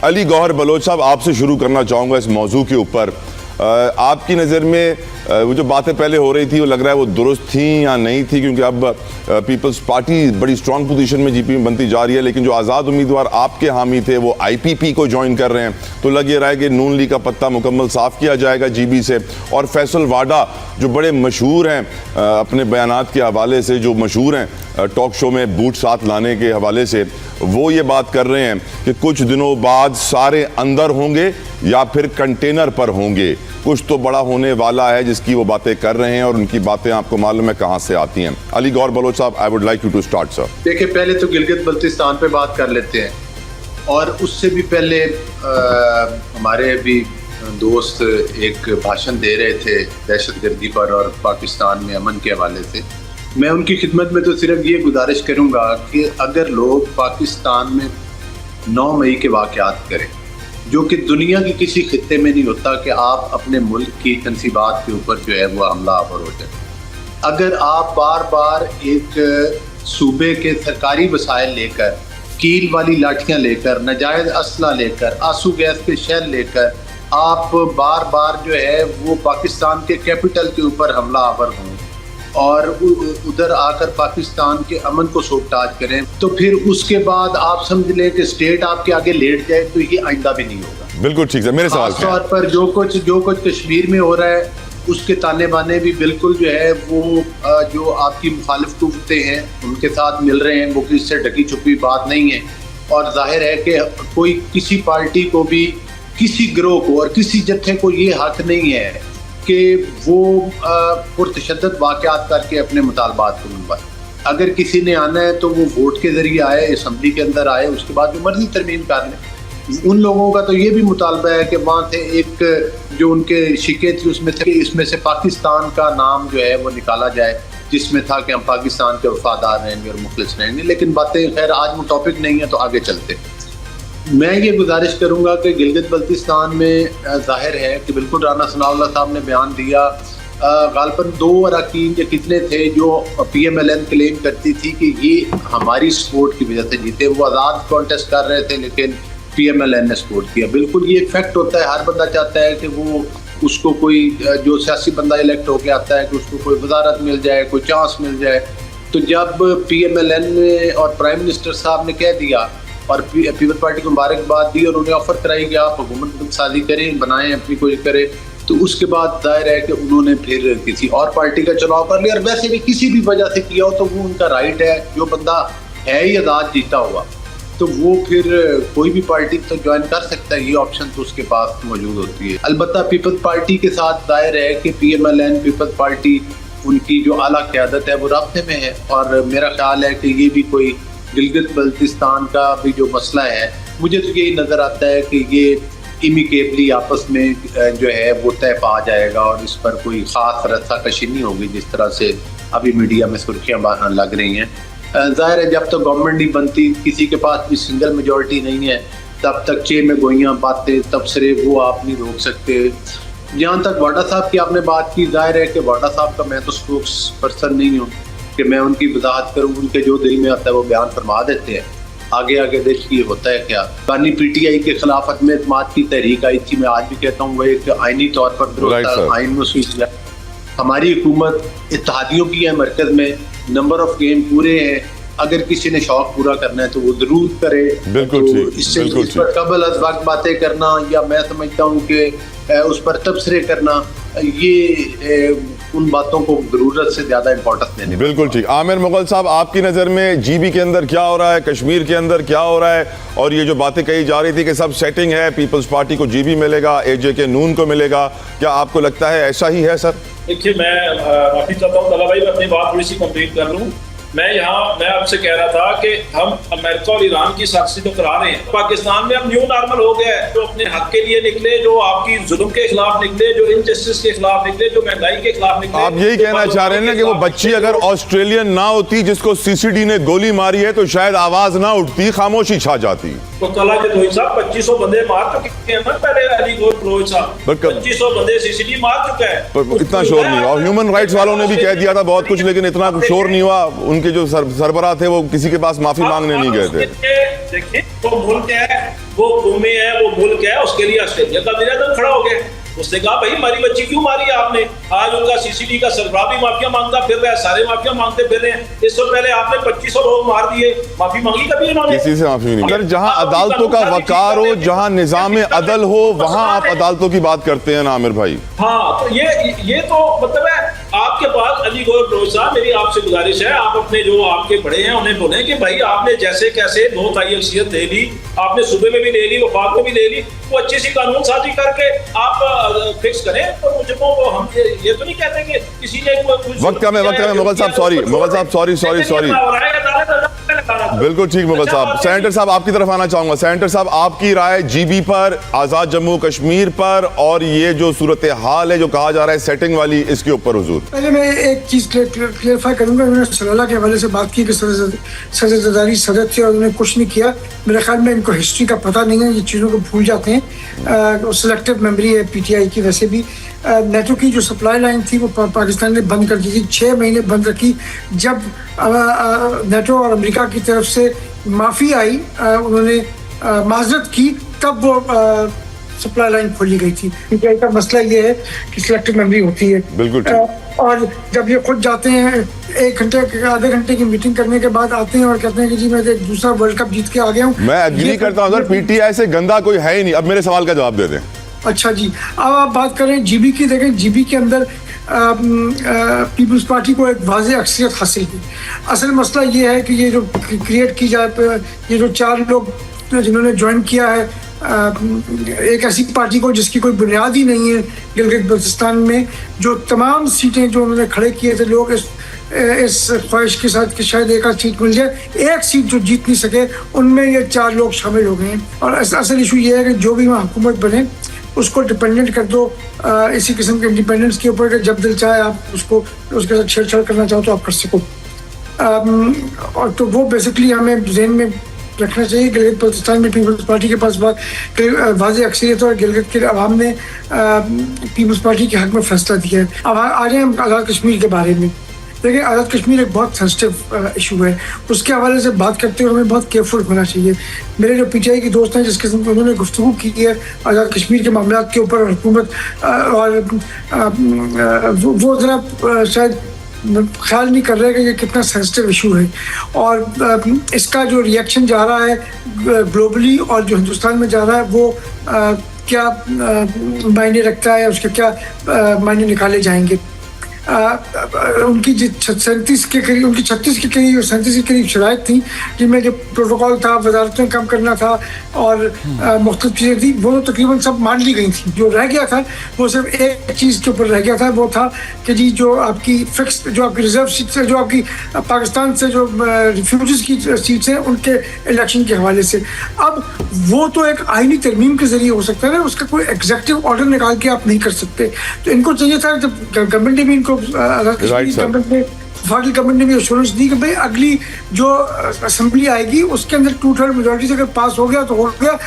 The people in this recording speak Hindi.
अली गौहर बलोच साहब, आपसे शुरू करना चाहूँगा इस मौजू के ऊपर। आपकी नज़र में वो जो बातें पहले हो रही थी वो लग रहा है वो दुरुस्त थी या नहीं थी, क्योंकि अब पीपल्स पार्टी बड़ी स्ट्रांग पोजीशन में जीपी में बनती जा रही है, लेकिन जो आज़ाद उम्मीदवार आपके हामी थे वो आईपीपी को ज्वाइन कर रहे हैं, तो लग ये रहा है कि नून लीग का पत्ता मुकम्मल साफ़ किया जाएगा जीबी से। और फैसल वाडा जो बड़े मशहूर हैं अपने बयानात के हवाले से, जो मशहूर हैं टॉक शो में बूट साथ लाने के हवाले से, वो ये बात कर रहे हैं कि कुछ दिनों बाद सारे अंदर होंगे या फिर कंटेनर पर होंगे। कुछ तो बड़ा होने वाला है जिसकी वो बातें कर रहे हैं, और उनकी बातें आपको मालूम है कहाँ से आती हैं। Ali Gauhar Baloch sahab, I would like you to start sir. देखिए, पहले तो गिलगित बल्तिस्तान पे बात कर लेते हैं, और उससे भी पहले हमारे अभी दोस्त एक भाषण दे रहे थे दहशतगर्दी पर और पाकिस्तान में अमन के हवाले से। मैं उनकी खिदमत में तो सिर्फ ये गुजारिश करूँगा कि अगर लोग पाकिस्तान में 9 मई के वाक़यात करें, जो कि दुनिया की किसी खित्ते में नहीं होता कि आप अपने मुल्क की तनसीबात के ऊपर जो है वो हमला आवर हो जाए। अगर आप बार बार एक सूबे के सरकारी वसाइल लेकर, कील वाली लाठियां लेकर, नाजायज़ असला लेकर, आंसू गैस के शेल लेकर आप बार बार जो है वो पाकिस्तान के कैपिटल के ऊपर हमला आवर हों और उधर आकर पाकिस्तान के अमन को सोबताज करें, तो फिर उसके बाद आप समझ लें कि स्टेट आपके आगे लेट जाए, तो ये आइंदा भी नहीं होगा। बिल्कुल ठीक है। मेरे सवाल तौर पर जो कुछ कश्मीर में हो रहा है उसके ताने बाने भी बिल्कुल जो है वो जो आपकी मुखालिफ कुव्वतें हैं उनके साथ मिल रहे हैं, वो किससे ढकी छुपी बात नहीं है। और जाहिर है कि कोई किसी पार्टी को भी, किसी गिरोह को और किसी जत्थे को ये हक नहीं है कि वो पुरतशद्दद वाक़यात करके अपने मुतालबात को मनवाए। अगर किसी ने आना है तो वो वोट के ज़रिए आए, असम्बली के अंदर आए, उसके बाद जो मर्जी तरमीम कर लें। उन लोगों का तो ये भी मुतालबा है कि वहाँ से एक जो उनके शिके थी उसमें थे, इसमें से पाकिस्तान का नाम जो है वो निकाला जाए, जिसमें था कि हम पाकिस्तान के वफादार रहेंगे और मुखलिस रहेंगे। लेकिन बातें खैर आज वो टॉपिक नहीं है, तो आगे चलते। मैं ये गुजारिश करूँगा कि गिलगित बल्तिस्तान में जाहिर है कि बिल्कुल राना सनाउल्लाह साहब ने बयान दिया, गालबन 2 अरकान या कितने थे जो PMLN क्लेम करती थी कि ये हमारी सपोर्ट की वजह से जीते। वो आज़ाद कॉन्टेस्ट कर रहे थे लेकिन PMLN ने सपोर्ट किया। बिल्कुल ये फैक्ट होता है, हर बंदा चाहता है कि वो उसको कोई जो सियासी बंदा इलेक्ट होकर आता है कि उसको कोई वजारत मिल जाए, कोई चांस मिल जाए। तो जब PMLN ने और प्राइम मिनिस्टर साहब ने कह दिया और पीपल पार्टी को मुबारकबाद दी और उन्हें ऑफर कराई कि आप हुकूमत साजी करें, बनाएं, अपनी कोशिश करें, तो उसके बाद जाहिर है कि उन्होंने फिर किसी और पार्टी का चुनाव कर लिया। और वैसे भी किसी भी वजह से किया हो तो वो उनका राइट है। जो बंदा है ही आज़ाद जीता हुआ, तो वो फिर कोई भी पार्टी तो ज्वाइन कर सकता है, ये ऑप्शन तो उसके पास मौजूद होती है। अलबत्ता पीपल्स पार्टी के साथ जाहिर है कि PMLN पीपल्स पार्टी उनकी जो आला क़यादत है वो राब्ते में है, और मेरा ख्याल है कि ये भी कोई गिलगित बल्तिस्तान का भी जो मसला है, मुझे तो यही नज़र आता है कि ये इमिकेबली आपस में जो है वो तय पा जाएगा और इस पर कोई ख़ास रस्साकशी नहीं होगी, जिस तरह से अभी मीडिया में सुर्खियाँ लग रही हैं। ज़ाहिर है जब तक गवर्नमेंट नहीं बनती, किसी के पास भी सिंगल मेजॉरिटी नहीं है, तब तक चे में गोइयाँ बातें तबसरे वो आप नहीं रोक सकते। जहाँ तक वाडा साहब की आपने बात की, जाहिर है कि वाडा साहब का मैं तो स्पोक्स पर्सन नहीं हूँ कि मैं उनकी वजाहत करूँ। उनके जो दिल में आता है वो बयान फरमा देते हैं। आगे आगे देखिए होता है क्या। बानी PTI के खिलाफ अदम एतमाद की तहरीक आई थी, मैं आज भी कहता हूँ वो एक आइनी तौर पर आइन महसूस है। हमारी हुकूमत इत्तेहादियों की है, मरकज में नंबर ऑफ गेम पूरे हैं। अगर किसी ने शौक पूरा करना है तो वो जरूर करे। बिल्कुल तो इससे इस पर कबल अज वक्त बातें करना, या मैं समझता हूँ कि उस पर तबसरे करना, ये उन बातों को जरूरत से ज्यादा इंपॉर्टेंस देने। बिल्कुल ठीक। आमिर मुगल साहब, आपकी नज़र में GB के अंदर क्या हो रहा है, कश्मीर के अंदर क्या हो रहा है, और ये जो बातें कही जा रही थी कि सब सेटिंग है, पीपल्स पार्टी को GB मिलेगा, AJK नून को मिलेगा, क्या आपको लगता है ऐसा ही है सर? देखिए, मैं माफी चाहता हूँ तला भाई, मैं अपनी बात थोड़ी सी कंप्लीट कर लूँ। मैं आपसे कह रहा था कि हम अमेरिका और ईरान की साजिश तो करा रहे हैं। पाकिस्तान में अब न्यू नॉर्मल हो गया है। जो अपने हक के लिए निकले, जो आपकी जुल्म के खिलाफ निकले, जो इनजस्टिस के खिलाफ निकले, जो महंगाई के खिलाफ निकले। आप यही कहना चाह रहे हैं ना कि वो बच्ची अगर ऑस्ट्रेलियन ना होती जिसको CCD ने गोली मारी है तो शायद आवाज ना उठती, खामोशी छा जाती। तो तला जदोई साहब 2500 बंदे मार चुके हैं ना पहले। अली गौहर बलोच साहब 2500 बंदे CCD मार चुका है, पर इतना शोर नहीं हुआ। और ह्यूमन राइट्स वालों ने भी कह दिया था बहुत कुछ, लेकिन इतना शोर नहीं हुआ। उनके जो सरबराह थे वो किसी के पास माफी मांगने नहीं गए थे। देखिए, तो मुल्क है वो कौमें है, वो मुल्क है, उसके लिए ऑस्ट्रेलिया का वीर खड़ा हो गया। उसने कहा भाई हमारी बच्ची क्यों मारी आपने? आज उनका सीसीडी का सरबराह भी माफिया मांगता फिर रहा है, सारे माफिया मांगते फिर रहे हैं। इससे पहले आपने 2500 लोग मार दिए, माफी मांगी कभी इन्होंने? किसी से माफी नहीं। अगर जहां अदालतों का वकार हो, जहां निजाम अदल हो, वहां आप अदालतों की बात करते हैं ना आमिर भाई। हाँ, तो ये तो मतलब है आपके पास अली गौर बलोच साहब, मेरी आपसे गुजारिश है, आप अपने जो आपके बड़े हैं उन्हें बोले कि भाई आपने जैसे कैसे 2 ताई अक्सियत ले ली, आपने सूबे में भी ले ली, वफाक में भी ले ली, वो अच्छी सी कानून साजी करके आप फिक्स करें। तो मुझको वो हम ये तो नहीं कहते कि किसी ने वक्त कम है मुगल साहब, सॉरी। बिल्कुल ठीक मुगल साहब। सेनेटर साहब आपकी तरफ आना चाहूंगा। सेनेटर साहब आपकी राय जीबी पर, आजाद जम्मू कश्मीर पर और ये जो सूरत हाल है जो कहा जा रहा है सेटिंग वाली, इसके ऊपर हुजूर। पहले मैं एक चीज क्लियरिफाई करूंगा। उन्होंने सलाला के हवाले से बात की कि सदर जरदारी सदर थे और उन्होंने कुछ नहीं किया। मेरे ख्याल में इनको हिस्ट्री का पता नहीं है, ये चीज़ों को भूल जाते हैं। सिलेक्टिव मेमोरी है पीटीआई की। वैसे भी नेटो की जो सप्लाई लाइन थी वो पाकिस्तान ने बंद कर दी थी, 6 महीने बंद रखी। जब नेटो और अमेरिका की तरफ से माफ़ी आई, उन्होंने माजरत की, तब वो सप्लाई लाइन खोली गई थी। पीटीआई का मसला ये है कि सिलेक्टिव मेमोरी होती है। बिल्कुल। और जब ये खुद जाते हैं 1 घंटे आधे घंटे की मीटिंग करने के बाद आते हैं और कहते हैं कि जी मैं एक दूसरा वर्ल्ड कप जीत के आ गया हूँ। मैं एग्री करता हूँ सर, पीटीआई से गंदा कोई है ही नहीं। अब मेरे सवाल का जवाब दे दें। अच्छा जी, अब आप बात करें जीबी की। देखें जीबी के अंदर पीपल्स पार्टी को एक वाज़ेह अक्सरियत हासिल की। असल मसला ये है कि ये जो क्रिएट की जाए, ये जो 4 लोग जिन्होंने ज्वाइन किया है एक ऐसी पार्टी को जिसकी कोई बुनियाद ही नहीं है गिलगित बल्तिस्तान में, जो तमाम सीटें जो उन्होंने खड़े किए थे, लोग इस ख्वाहिश के साथ कि शायद एक आध सीट मिल जाए, एक सीट जो जीत नहीं सके, उनमें ये 4 लोग शामिल हो गए हैं। और असल इशू ये है कि जो भी वहाँ हुकूमत बने उसको डिपेंडेंट कर दो इसी किस्म के इंडिपेंडेंस के ऊपर, जब दिल चाहे आप उसको उसके साथ छेड़छाड़ करना चाहो तो आप कर सको। और तो वो बेसिकली हमें जहन में रखना चाहिए। गिलगित बल्तिस्तान में पीपल्स पार्टी के पास वाज़ेह अक्सरियत और गिलगित के अवाम ने पीपल्स पार्टी के हक में फैसला दिया है। अब आ जाए हम आज़ाद कश्मीर के बारे में। देखिए, आज़ाद कश्मीर एक बहुत सेंसिटिव इशू है। उसके हवाले से बात करते हुए हमें बहुत केयरफुल होना चाहिए। मेरे जो पीटीआई की दोस्त हैं जिसके साथ उन्होंने गुफ्तगू की है आज़ाद कश्मीर के मामलात के ऊपर, हुकूमत और वो ज़रा शायद ख्याल नहीं कर रहे कि ये कितना सेंसिटिव इशू है। और इसका जो रिएक्शन जा रहा है ग्लोबली और जो हिंदुस्तान में जा रहा है वो क्या मायने रखता है, उसके क्या मायने निकाले जाएंगे। उनकी 37 के करीब, उनकी 36 के करीब, 37 के करीब शराइत थी जिनमें जो प्रोटोकॉल था, वजारतें कम करना था और मुख्तलिफ चीज़ें थी, वो तकरीबन सब मान ली गई थी। जो रह गया था वो सिर्फ एक चीज़ के ऊपर रह गया था, वो था कि जी जो आपकी फिक्स, जो आपकी रिजर्व सीट से, जो आपकी पाकिस्तान से जो रिफ्यूजीज की सीट्स हैं उनके इलेक्शन के हवाले से। अब वो तो एक आईनी तरमीम के जरिए हो सकता है ना, उसका कोई एग्जेक्टिव ऑर्डर निकाल के आप नहीं कर सकते। तो इनको चाहिए था, जब गवर्नमेंट ने भी इनको वफाकी गवर्नमेंट ने भी एश्योरेंस दी कि भाई अगली जो असेंबली आएगी उसके अंदर 2/3 मेजोरिटी से अगर पास हो गया तो हो गया,